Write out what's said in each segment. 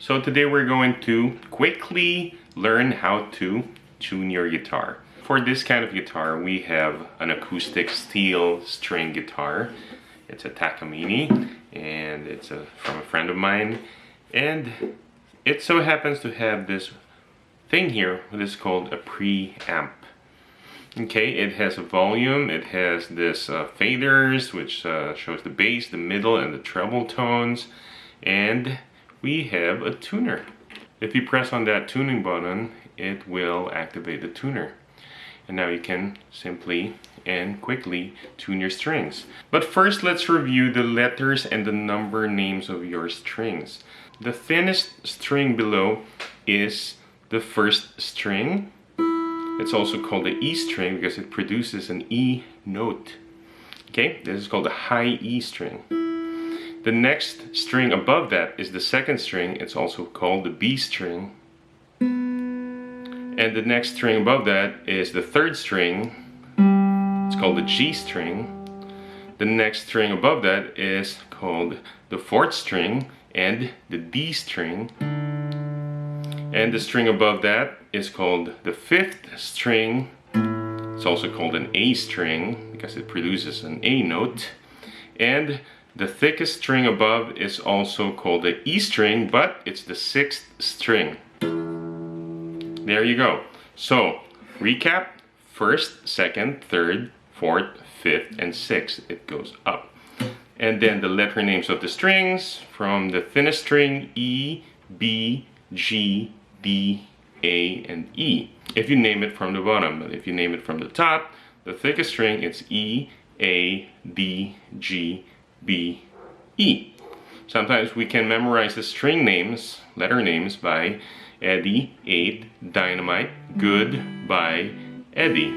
So today we're going to quickly learn how to tune your guitar. For this kind of guitar, we have an acoustic steel string guitar. It's a Takamine, and it's from a friend of mine. And it so happens to have this thing here, that is called a preamp. Okay, it has a volume, it has this faders, which shows the bass, the middle, and the treble tones. And we have a tuner. If you press on that tuning button, it will activate the tuner. And now you can simply and quickly tune your strings. But first, let's review the letters and the number names of your strings. The thinnest string below is the first string. It's also called the E string because it produces an E note. Okay, this is called the high E string. The next string above that is the second string. It's also called the B string. And the next string above that is the third string. It's called the G string. The next string above that is called the fourth string and the D string. And the string above that is called the fifth string. It's also called an A string because it produces an A note. And the thickest string above is also called the E string, but it's the sixth string. There you go. So, recap: first, second, third, fourth, fifth, and sixth. It goes up. And then the letter names of the strings, from the thinnest string, E, B, G, D, A, and E. If you name it from the bottom, but if you name it from the top, the thickest string, it's E, A, D, G, B, E. Sometimes we can memorize the string names, letter names, by Eddie, 8, Dynamite, Good by Eddie.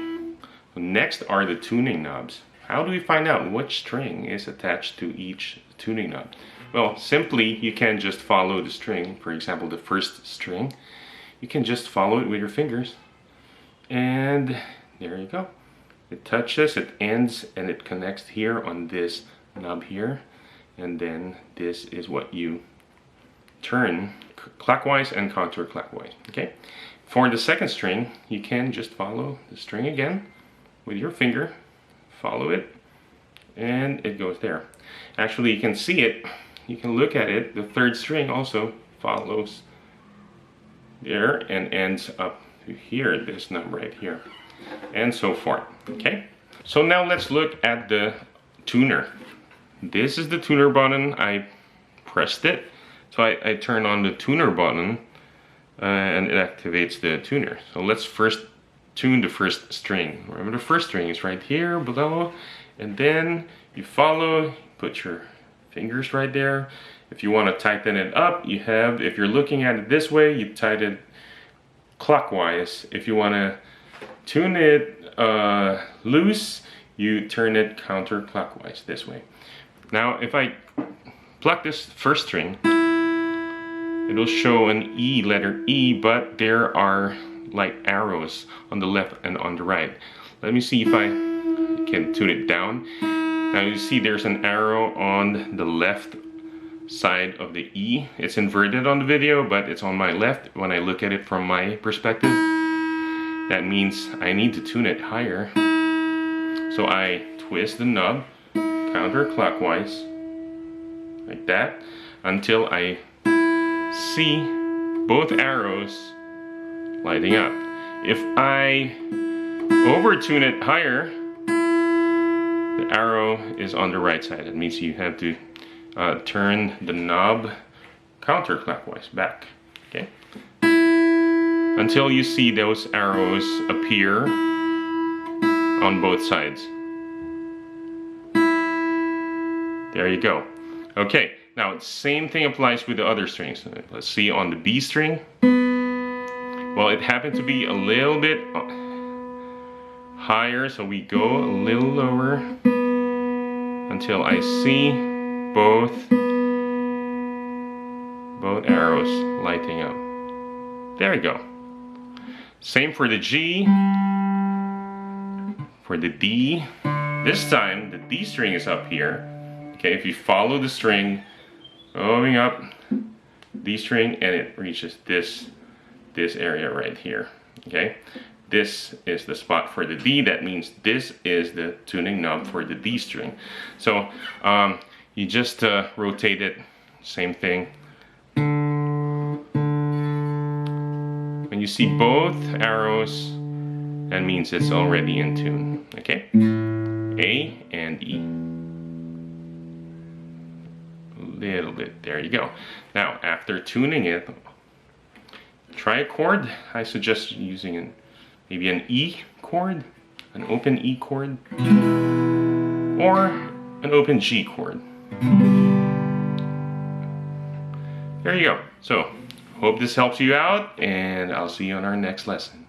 Next are the tuning knobs. How do we find out which string is attached to each tuning knob? Well, simply you can just follow the string. For example, the first string. You can just follow it with your fingers. And there you go. It touches, it ends, and it connects here on this knob here. And then this is what you turn clockwise and counterclockwise. Okay. For the second string, you can just follow the string again with your finger. Follow it, and it goes there. Actually, you can see it. You can look at it. The third string also follows there and ends up to here, this number right here, and so forth. Okay. So now let's look at the tuner. This is the tuner button. I pressed it. So I turn on the tuner button and it activates the tuner. So let's first tune the first string. Remember, the first string is right here below, and then you follow, put your fingers right there. If you want to tighten it up, you have, if you're looking at it this way, you tighten it clockwise. If you want to tune it loose, you turn it counterclockwise this way. Now if I pluck this first string, it'll show an E, letter E, but there are like arrows on the left and on the right. Let me see if I can tune it down. Now you see there's an arrow on the left side of the E. It's inverted on the video, but it's on my left when I look at it from my perspective. That means I need to tune it higher. So I twist the knob counterclockwise like that until I see both arrows lighting up. If I overtune it higher, the arrow is on the right side. It means you have to turn the knob counterclockwise back. Okay, until you see those arrows appear on both sides. There you go. Okay, now same thing applies with the other strings. Let's see on the B string. Well, it happened to be a little bit higher, so we go a little lower until I see both arrows lighting up. There you go. Same for the G, for the D. This time the D string is up here. Okay, if you follow the string going up, D string, and it reaches this area right here. Okay, this is the spot for the D. That means this is the tuning knob for the D string. So you just rotate it, same thing. When you see both arrows, that means it's already in tune. Okay, A and E. A little bit, there you go. Now after tuning it, try a chord. I suggest using maybe an E chord, an open E chord, or an open G chord. There you go. So, hope this helps you out, and I'll see you on our next lesson.